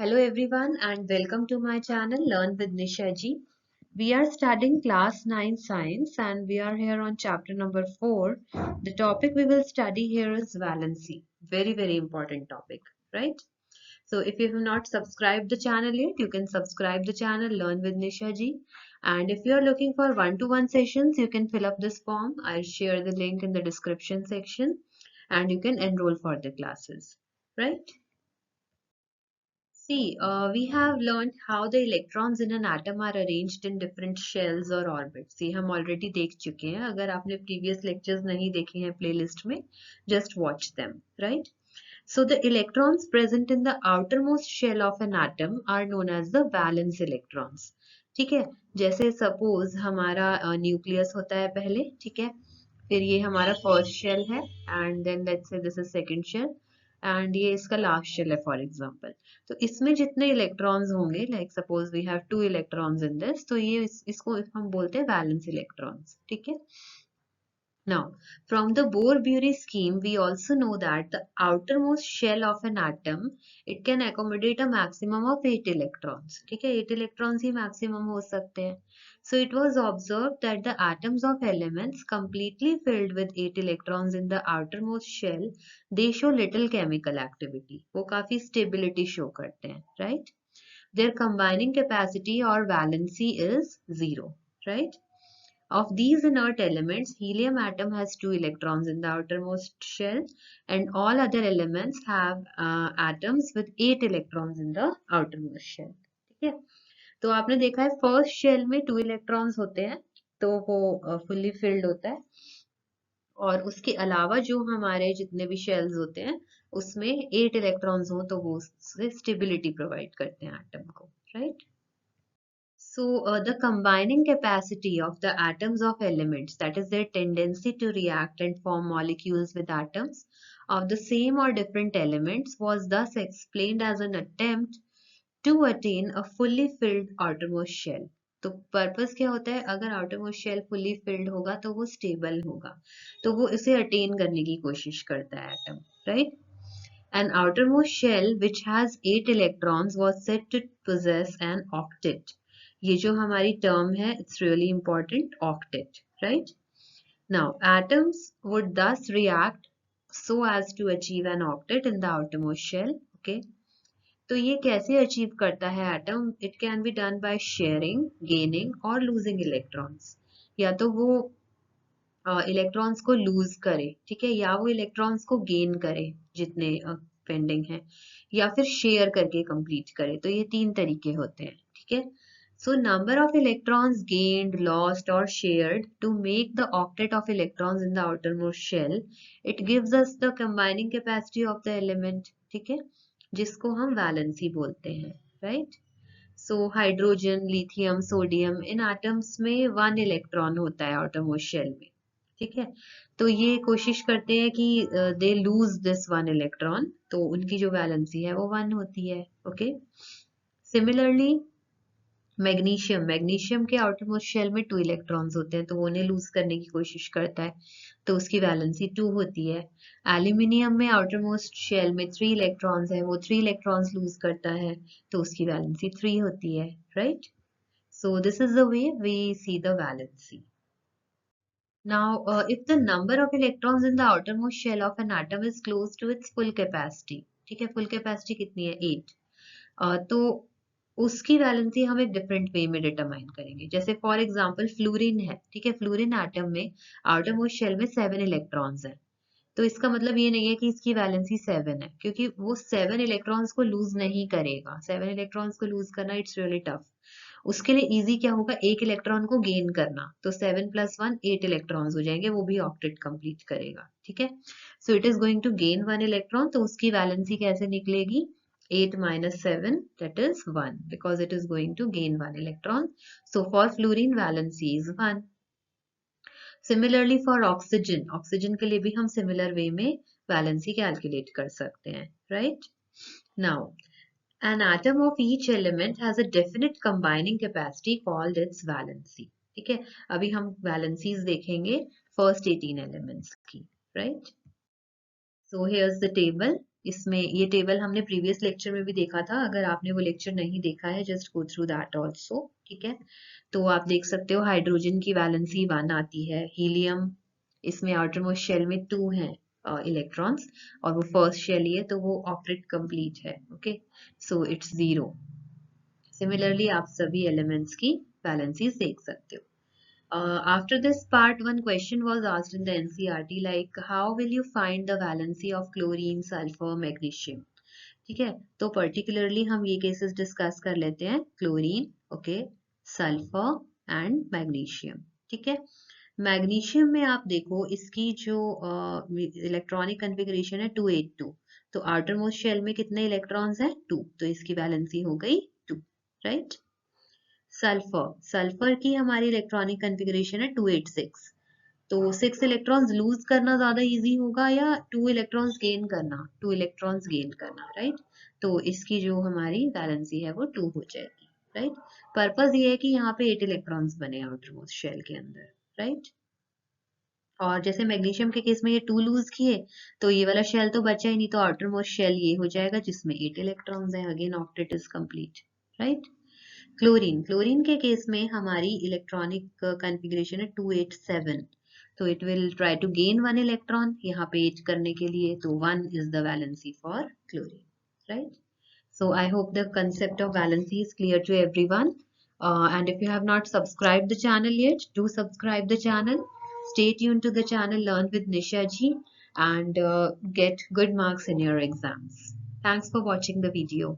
Hello everyone and welcome to my channel Learn with Nisha ji. We are studying class 9 science and we are here on chapter number 4. The topic we will study here is valency. Very important topic, right? So if you have not subscribed the channel yet, you can subscribe the channel Learn with Nisha ji. And if you are looking for one-to-one sessions, you can fill up this form. I'll share the link in the description section and you can enroll for the classes, right? See, we have learned how the electrons in an atom are arranged in different shells or orbits. ये हम already देख चुके हैं. अगर आपने previous lectures नहीं देखे हैं playlist में, just watch them, right? So the electrons present in the outermost shell of an atom are known as the valence electrons. ठीक है, जैसे suppose हमारा nucleus होता है पहले, ठीक है, फिर ये हमारा first shell है, and then let's say this is second shell, and ये इसका last shell है for example. तो इसमें जितने इलेक्ट्रॉन्स होंगे like suppose we have 2 electrons in this, तो ये इसको हम बोलते हैं वैलेंस इलेक्ट्रॉन्स. ठीक है. Now, from the Bohr-Bury scheme, we also know that the outermost shell of an atom, it can accommodate a maximum of 8 electrons. ठीक है, 8 electrons ही maximum हो सकते हैं. So it was observed that the atoms of elements completely filled with 8 electrons in the outermost shell, they show little chemical activity. वो काफी stability show करते हैं, right? Their combining capacity or valency is 0, right? Of these inert elements, helium atom has 2 electrons in the outermost shell and all other elements have atoms with 8 electrons in the outermost shell. ठीक है, तो आपने देखा है first shell में 2 electrons होते हैं, तो वो फुल्ली फिल्ड होता है, और उसके अलावा जो हमारे जितने भी शेल्स होते हैं उसमें 8 इलेक्ट्रॉन्स हो तो वो उससे स्टेबिलिटी प्रोवाइड करते हैं एटम को, right? So the combining capacity of the atoms of elements, that is their tendency to react and form molecules with atoms of the same or different elements, was thus explained as an attempt to attain a fully filled outermost shell. तो purpose क्या होता है, अगर outermost shell fully filled होगा तो वो stable होगा, तो वो इसे attain करने की कोशिश करता है atom, right? An outermost shell which has 8 electrons was said to possess an octet. ये जो हमारी term है, it's really important, octet, right? Now, atoms would thus react so as to achieve an octet in the outermost shell, okay? तो ये कैसे achieve करता है atom? It can be done by sharing, gaining और losing electrons. या तो वो electrons को लूज करे, ठीक है, या वो इलेक्ट्रॉन्स को गेन करे जितने पेंडिंग है, या फिर शेयर करके कंप्लीट करे. तो ये 3 तरीके होते हैं, ठीक है. So number of electrons gained, lost or shared to make the octet of electrons in the outermost shell, it gives us the combining capacity of the element, ठीक है, जिसको हम वैलेंसी बोलते हैं, right? So hydrogen, lithium, sodium, इन atoms में 1 electron होता है outermost शेल में, ठीक है. तो ये कोशिश करते हैं कि दे लूज दिस 1 इलेक्ट्रॉन, तो उनकी जो वैलेंसी है वो 1 होती है, ओके. सिमिलरली मैग्नीशियम के आउटरमोस्ट शेल में 2 इलेक्ट्रॉन्स होते हैं, तो वो उन्हें लूज करने की कोशिश करता है, तो उसकी वैलेंसी 2 होती है. एल्यूमिनियम में आउटरमोस्ट शेल में 3 इलेक्ट्रॉन्स है, वो 3 इलेक्ट्रॉन्स लूज करता है, तो उसकी वैलेंसी 3 होती है, right? So this is the way we see the valency. Now, if the number of electrons in the outermost shell of an atom is close to its full capacity, ठीक है, full capacity कितनी है? 8. तो उसकी valency हम एक different way में determine करेंगे. जैसे फॉर एग्जांपल फ्लोरीन है, ठीक है, फ्लोरीन एटम में आउटरमोस्ट शेल में 7 इलेक्ट्रॉन्स हैं, तो इसका मतलब ये नहीं है कि इसकी वैलेंसी 7 है, क्योंकि वो 7 इलेक्ट्रॉन्स को लूज नहीं करेगा. 7 इलेक्ट्रॉन्स को लूज करना इट्स रियली टफ. उसके लिए इजी क्या होगा, एक इलेक्ट्रॉन को गेन करना, तो 7 + 1 8 इलेक्ट्रॉन्स हो जाएंगे, वो भी ऑक्टेट कंप्लीट करेगा, ठीक है. So it is going to gain 1 electron, तो उसकी वैलेंसी कैसे निकलेगी? 8 - 7, that is 1, because it is going to gain 1 electron. So for fluorine valency is 1. Similarly for oxygen, oxygen के लिए भी हम similar way में valency calculate कर सकते हैं, right? Now, an atom of each element has a definite combining capacity called its valency. ठीक है, अभी हम valencies देखेंगे first 18 elements की, right? So here's the table. इसमें ये टेबल हमने प्रीवियस लेक्चर में भी देखा था, अगर आपने वो लेक्चर नहीं देखा है just go through that also, ठीक है। तो आप देख सकते हो हाइड्रोजन की वैलेंसी 1 आती है, हीलियम इसमें आउटर मोस्ट शेल में 2 हैं इलेक्ट्रॉन्स, और वो फर्स्ट शेल ही है तो वो ऑक्टेट कंप्लीट है, ओके, सो इट्स 0। सिमिलरली आप सभी एलिमेंट्स की वैलेंसीज देख सकते हो। After this, part 1 question was asked in the NCERT, like how will you find the valency of chlorine, sulfur, magnesium? ठीक है, तो पर्टिकुलरली हम ये केसेस डिस्कस कर लेते हैं, chlorine, okay, sulphur and magnesium, ठीक है। मैग्नीशियम में आप देखो इसकी जो इलेक्ट्रॉनिक कन्फिगरेशन है 282, तो आउटर मोस्ट शेल में कितने इलेक्ट्रॉन्स हैं 2, तो इसकी वैलेंसी हो गई 2, राइट। सल्फर की हमारी इलेक्ट्रॉनिक कन्फिगरेशन है 286, तो 6 इलेक्ट्रॉन्स लूज करना ज्यादा इजी होगा या 2 इलेक्ट्रॉन्स गेन करना, 2 इलेक्ट्रॉन्स गेन करना, राइट। तो इसकी जो हमारी वैलेंसी है वो 2 हो जाएगी, राइट। पर्पस ये है कि यहाँ पे 8 इलेक्ट्रॉन्स बने आउटर मोस्ट शेल के अंदर, राइट। और जैसे मैग्नीशियम के केस में ये 2 लूज किए तो ये वाला शेल तो बचा ही नहीं, तो आउटर मोस्ट शेल ये हो जाएगा जिसमें 8 इलेक्ट्रॉन्स हैं, again octet is complete, right. Chlorine के केस में हमारी इलेक्ट्रॉनिक कॉन्फ़िगरेशन है 287, तो it will try to gain 1 electron यहाँ पे 8 करने के लिए, तो 1 is the valency for chlorine, right. So I hope the concept of valency is clear to everyone. And if you have not subscribed the channel yet, do subscribe the channel. Stay tuned to the channel, learn with Nisha ji, and get good marks in your exams. Thanks for watching the video.